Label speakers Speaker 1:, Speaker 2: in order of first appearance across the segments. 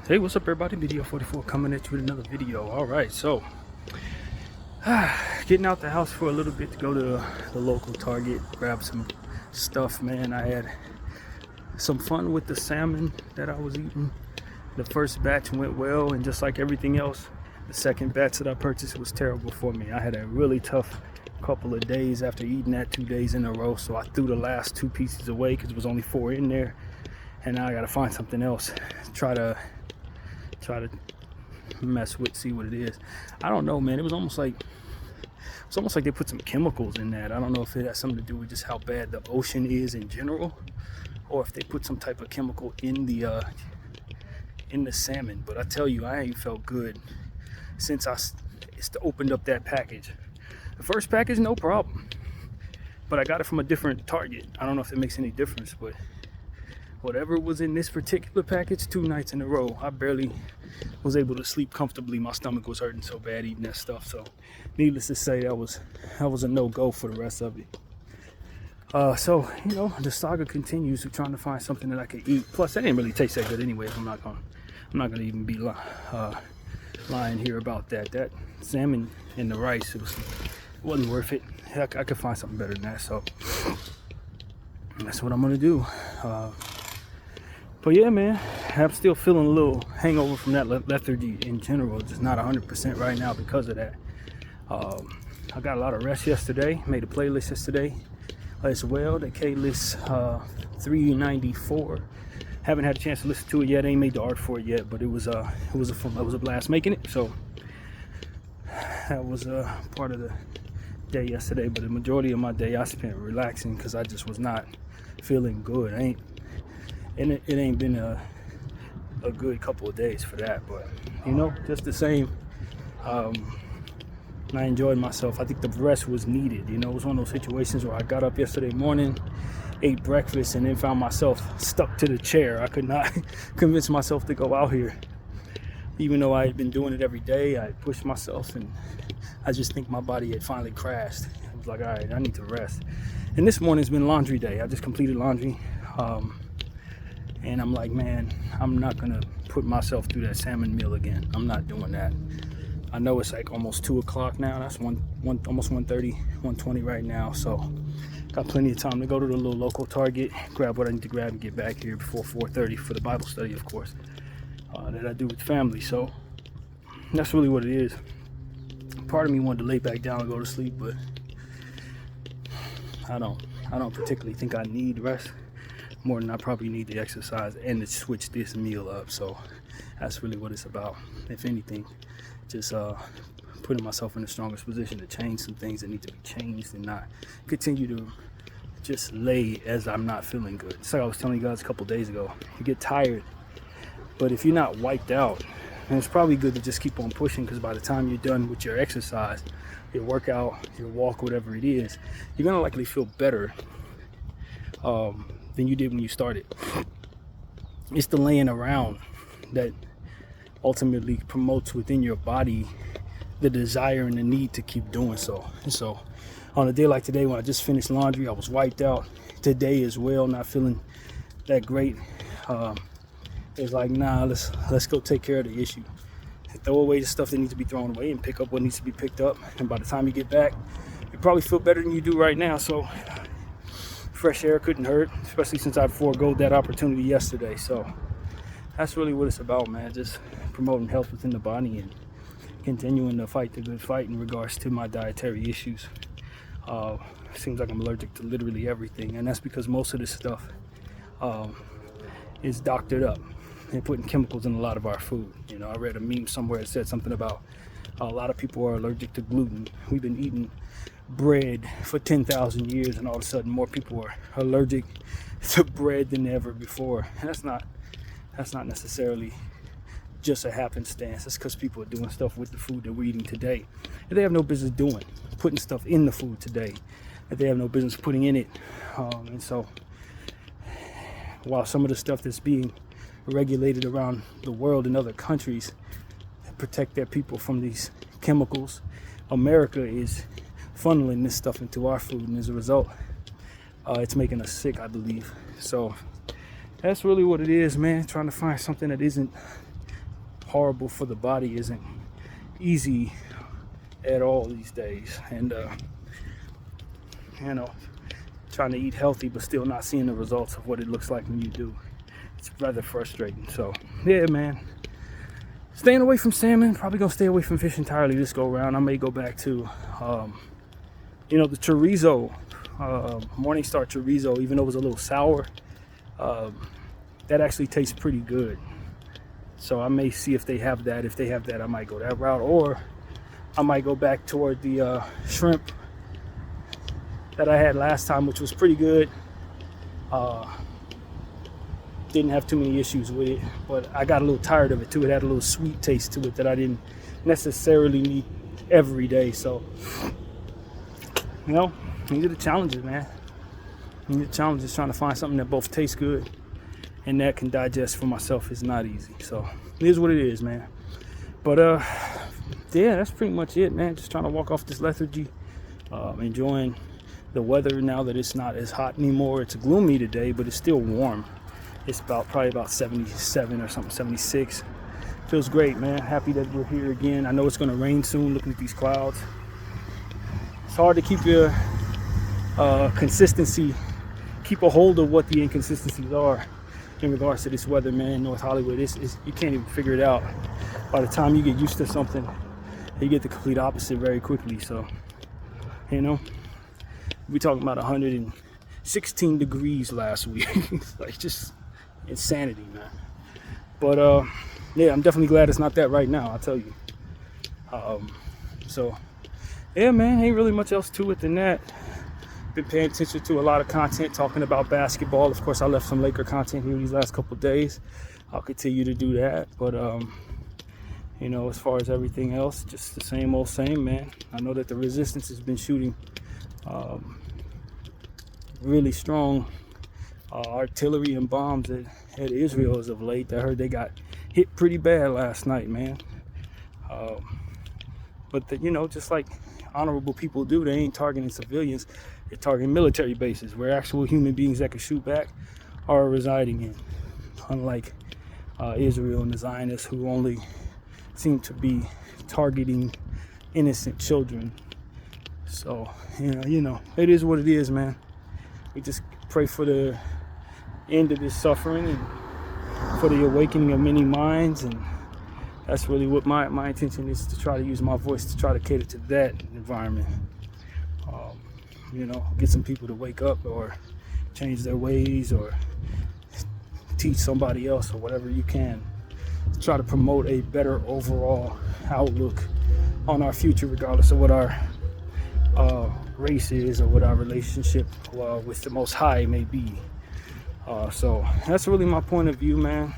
Speaker 1: Hey, what's up everybody? Video 44 coming at you with another video. Alright, so getting out the house for a little bit to go to the local Target, grab some stuff, man. I had some fun with the salmon that I was eating. The first batch went well, and just like everything else, the second batch that I purchased was terrible for me. I had a really tough couple of days after eating that 2 days in a row, so I threw the last 2 pieces away because there was only 4 in there, and now I gotta find something else. Try to mess with, see what it is. I don't know, man. It was almost like they put some chemicals in that. I don't know if it has something to do with just how bad the ocean is in general, or if they put some type of chemical in the salmon. But I tell you, I ain't felt good since I opened up that package. The first package, no problem, but I got it from a different Target. I don't know if it makes any difference, but whatever was in this particular package, 2 nights in a row, I barely was able to sleep comfortably. My stomach was hurting so bad eating that stuff. So needless to say, that was a no-go for the rest of it. So, you know, the saga continues of trying to find something that I could eat. Plus, that didn't really taste that good anyway. I'm not gonna even be lying here about that. That salmon and the rice, it wasn't worth it. I could find something better than that. So that's what I'm gonna do. But yeah, man, I'm still feeling a little hangover from that lethargy in general. Just not 100% right now because of that. I got a lot of rest yesterday. Made a playlist yesterday as well. The K-List 394. Haven't had a chance to listen to it yet. Ain't made the art for it yet, but it was a blast making it. So that was part of the day yesterday. But the majority of my day I spent relaxing because I just was not feeling good. It ain't been a good couple of days for that, but you know, just the same, I enjoyed myself. I think the rest was needed. You know, it was one of those situations where I got up yesterday morning, ate breakfast, and then found myself stuck to the chair. I could not convince myself to go out here, even though I had been doing it every day. I pushed myself, and I just think my body had finally crashed. I was like, all right, I need to rest. And this morning's been laundry day. I just completed laundry. And I'm like, man, I'm not gonna put myself through that salmon meal again. I'm not doing that. I know it's like almost 2 o'clock now. That's almost 1:30, 1:20 right now. So got plenty of time to go to the little local Target, grab what I need to grab, and get back here before 4:30 for the Bible study, of course, that I do with family. So that's really what it is. Part of me wanted to lay back down and go to sleep, but I don't particularly think I need rest more than I probably need to exercise and to switch this meal up. So that's really what it's about. If anything, just putting myself in the strongest position to change some things that need to be changed and not continue to just lay as I'm not feeling good. It's like I was telling you guys a couple days ago, you get tired, but if you're not wiped out, then it's probably good to just keep on pushing, because by the time you're done with your exercise, your workout, your walk, whatever it is, you're gonna likely feel better than you did when you started. It's the laying around that ultimately promotes within your body the desire and the need to keep doing so. And so on a day like today, when I just finished laundry, I was wiped out. Today as well, not feeling that great. It's like, nah, let's go take care of the issue. Throw away the stuff that needs to be thrown away and pick up what needs to be picked up. And by the time you get back, you probably feel better than you do right now. So fresh air couldn't hurt, especially since I foregoed that opportunity yesterday. So that's really what it's about, man. Just promoting health within the body and continuing to fight the good fight in regards to my dietary issues. Seems like I'm allergic to literally everything, and that's because most of this stuff is doctored up. They're putting chemicals in a lot of our food. You know, I read a meme somewhere that said something about a lot of people are allergic to gluten. We've been eating bread for 10,000 years, and all of a sudden more people are allergic to bread than ever before. And that's not necessarily just a happenstance. It's because people are doing stuff with the food that we're eating today that they have no business doing, putting stuff in the food today that they have no business putting in it. And so while some of the stuff that's being regulated around the world in other countries protect their people from these chemicals, America is funneling this stuff into our food, and as a result, it's making us sick, I believe. So that's really what it is, man. Trying to find something that isn't horrible for the body isn't easy at all these days. And you know, trying to eat healthy but still not seeing the results of what it looks like when you do, it's rather frustrating. So yeah, man, staying away from salmon. Probably gonna stay away from fish entirely this go around. I may go back to the chorizo, Morningstar chorizo, even though it was a little sour, that actually tastes pretty good. So I may see if they have that. If they have that, I might go that route, or I might go back toward the shrimp that I had last time, which was pretty good. Didn't have too many issues with it, but I got a little tired of it too. It had a little sweet taste to it that I didn't necessarily need every day. So, these are the challenges, man. These are the challenges. Trying to find something that both tastes good and that can digest for myself is not easy. So, it is what it is, man. But yeah, that's pretty much it, man. Just trying to walk off this lethargy, enjoying the weather now that it's not as hot anymore. It's gloomy today, but it's still warm. It's probably about 77 or something, 76. Feels great, man. Happy that we're here again. I know it's going to rain soon, looking at these clouds. It's hard to keep your consistency, keep a hold of what the inconsistencies are in regards to this weather, man. In North Hollywood, you can't even figure it out. By the time you get used to something, you get the complete opposite very quickly. So, we talking about 116 degrees last week. Like, just insanity, man. But yeah, I'm definitely glad it's not that right now, I'll tell you. So yeah, man, ain't really much else to it than that. Been paying attention to a lot of content talking about basketball. Of course, I left some Laker content here these last couple of days. I'll continue to do that. But as far as everything else, just the same old same, man. I know that the resistance has been shooting really strong artillery and bombs at Israel as of late. I heard they got hit pretty bad last night, man. But just like honorable people do, they ain't targeting civilians. They're targeting military bases where actual human beings that can shoot back are residing in. Unlike Israel and the Zionists, who only seem to be targeting innocent children. So, it is what it is, man. We just pray for the end of this suffering and for the awakening of many minds, and that's really what my intention is, to try to use my voice to try to cater to that environment. Get some people to wake up or change their ways or teach somebody else or whatever you can. Try to promote a better overall outlook on our future, regardless of what our race is or what our relationship with the Most High may be. So that's really my point of view, man.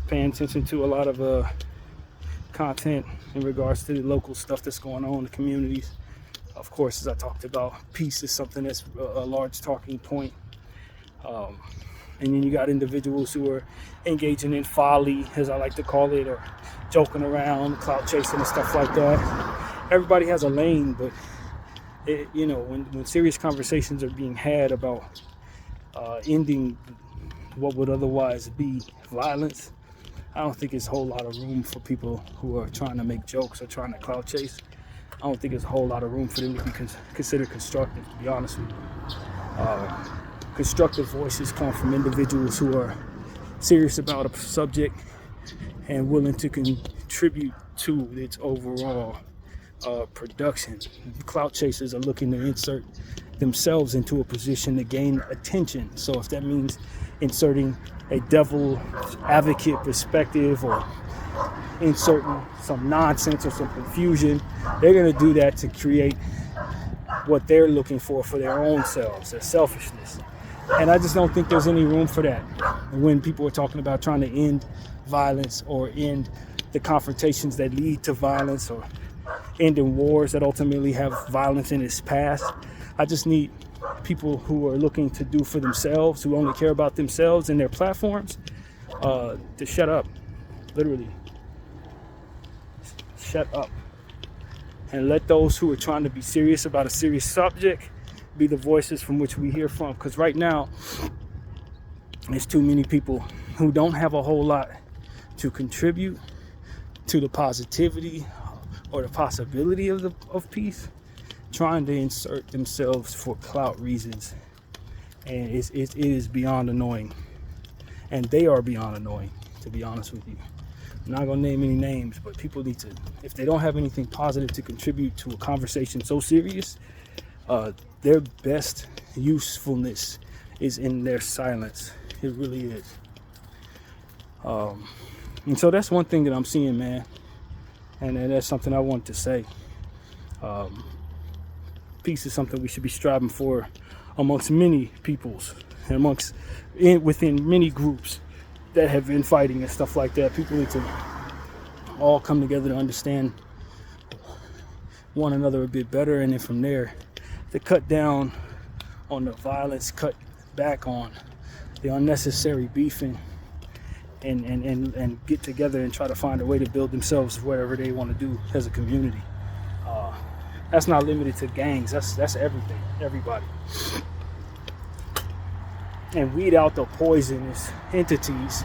Speaker 1: Paying attention to a lot of content in regards to the local stuff that's going on in the communities. Of course, as I talked about, peace is something that's a large talking point. And then you got individuals who are engaging in folly, as I like to call it, or joking around, clout chasing and stuff like that. Everybody has a lane, but when serious conversations are being had about ending what would otherwise be violence, I don't think there's a whole lot of room for people who are trying to make jokes or trying to clout chase. I don't think there's a whole lot of room for them to be considered constructive, to be honest with you. Constructive voices come from individuals who are serious about a subject and willing to contribute to its overall production. Clout chasers are looking to insert themselves into a position to gain attention. So if that means inserting a devil advocate perspective or inserting some nonsense or some confusion, they're going to do that to create what they're looking for their own selves, their selfishness. And I just don't think there's any room for that. When people are talking about trying to end violence or end the confrontations that lead to violence or ending wars that ultimately have violence in its past, I just need people who are looking to do for themselves, who only care about themselves and their platforms, to shut up. Literally. Shut up. And let those who are trying to be serious about a serious subject be the voices from which we hear from. Because right now, there's too many people who don't have a whole lot to contribute to the positivity or the possibility of peace, trying to insert themselves for clout reasons, and it is beyond annoying, and they are beyond annoying, to be honest with you. I'm not gonna name any names, but people need to, if they don't have anything positive to contribute to a conversation so serious, their best usefulness is in their silence. It really is. And so that's one thing that I'm seeing, man, and that's something I wanted to say. Peace is something we should be striving for amongst many peoples, and within many groups that have been fighting and stuff like that. People need to all come together to understand one another a bit better, and then from there to cut down on the violence, cut back on the unnecessary beefing, and get together and try to find a way to build themselves whatever they want to do as a community. That's not limited to gangs. That's everything, everybody. And weed out the poisonous entities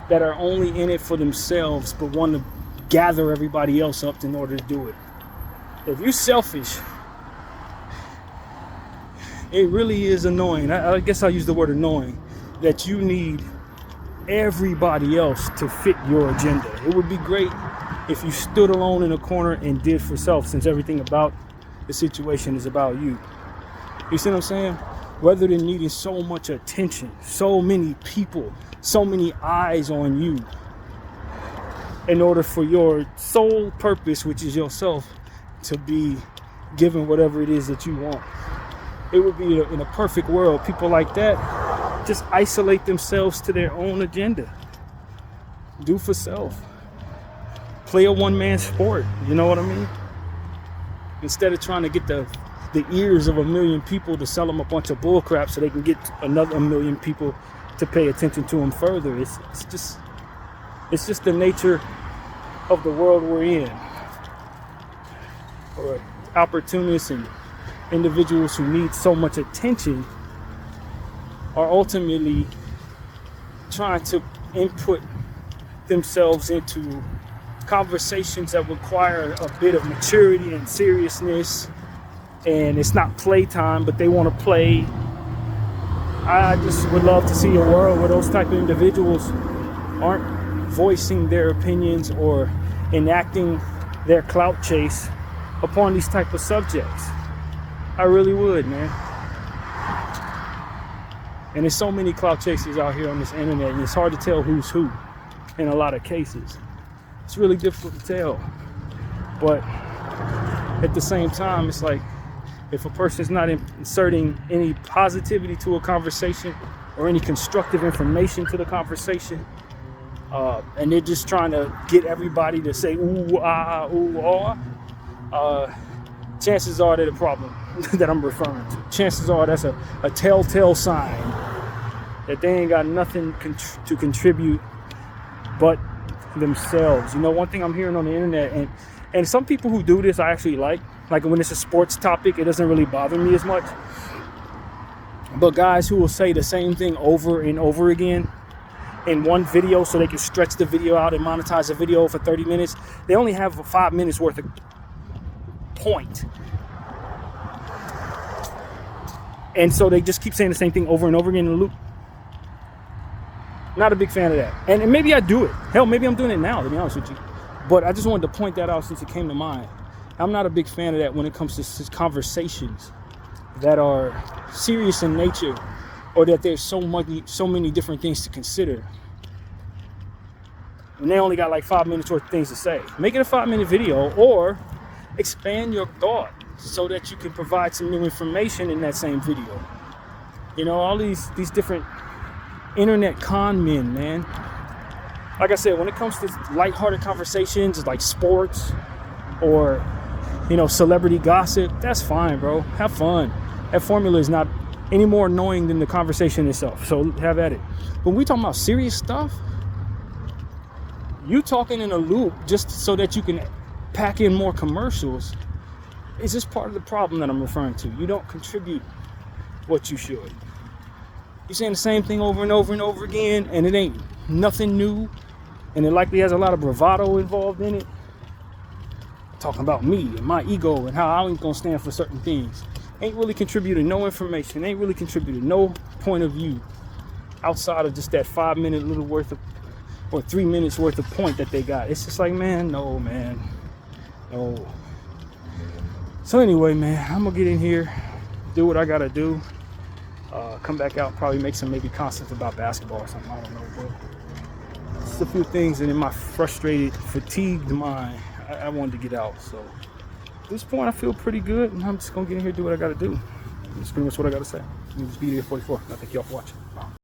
Speaker 1: that are only in it for themselves but want to gather everybody else up in order to do it. If you're selfish, it really is annoying. I guess I'll use the word annoying, that you need everybody else to fit your agenda. It would be great if you stood alone in a corner and did for self, since everything about the situation is about you. You see what I'm saying? Rather than needing so much attention, so many people, so many eyes on you, in order for your sole purpose, which is yourself, to be given whatever it is that you want. It would be in a perfect world, people like that just isolate themselves to their own agenda. Do for self. Play a one-man sport, you know what I mean? Instead of trying to get the ears of a million people to sell them a bunch of bullcrap so they can get another million people to pay attention to them further. It's just the nature of the world we're in. Or opportunists and individuals who need so much attention are ultimately trying to input themselves into conversations that require a bit of maturity and seriousness, and it's not playtime, but they want to play. I just would love to see a world where those type of individuals aren't voicing their opinions or enacting their clout chase upon these type of subjects. I really would, man. And there's so many clout chasers out here on this internet, and it's hard to tell who's who in a lot of cases. It's really difficult to tell. But at the same time, it's like, if a person's not inserting any positivity to a conversation or any constructive information to the conversation, and they're just trying to get everybody to say ooh, ah, ooh, ah, chances are they're the problem that I'm referring to. Chances are that's a telltale sign that they ain't got nothing to contribute but themselves. You know, one thing I'm hearing on the internet, and some people who do this I actually like when it's a sports topic, it doesn't really bother me as much. But guys who will say the same thing over and over again in one video so they can stretch the video out and monetize the video for 30 minutes, they only have 5 minutes worth of point. And so they just keep saying the same thing over and over again in a loop. Not a big fan of that. And maybe I do it. Hell, maybe I'm doing it now, to be honest with you. But I just wanted to point that out since it came to mind. I'm not a big fan of that when it comes to conversations that are serious in nature, or that there's so many different things to consider. And they only got like 5 minutes worth of things to say. Make it a 5-minute video, or expand your thought so that you can provide some new information in that same video. You know, all these different internet con men, man. Like I said, when it comes to lighthearted conversations like sports or, you know, celebrity gossip, that's fine, bro. Have fun. That formula is not any more annoying than the conversation itself, so have at it. But when we talking about serious stuff, you talking in a loop just so that you can pack in more commercials is just part of the problem that I'm referring to. You don't contribute what you should. You're saying the same thing over and over and over again, and it ain't nothing new. and it likely has a lot of bravado involved in it. Talking about me and my ego and how I ain't gonna stand for certain things. Ain't really contributing no information, ain't really contributing no point of view outside of just that 5 minute little worth of, or 3 minutes worth of point that they got. It's just like, man, no. So anyway, man, I'm gonna get in here, do what I gotta do, come back out, probably make some maybe content about basketball or something, I don't know, but just a few things, and in my frustrated, fatigued mind, I wanted to get out. So at this point I feel pretty good, and I'm just gonna get in here, do what I gotta do. That's pretty much what I gotta say. This is BDA44. I thank y'all for watching.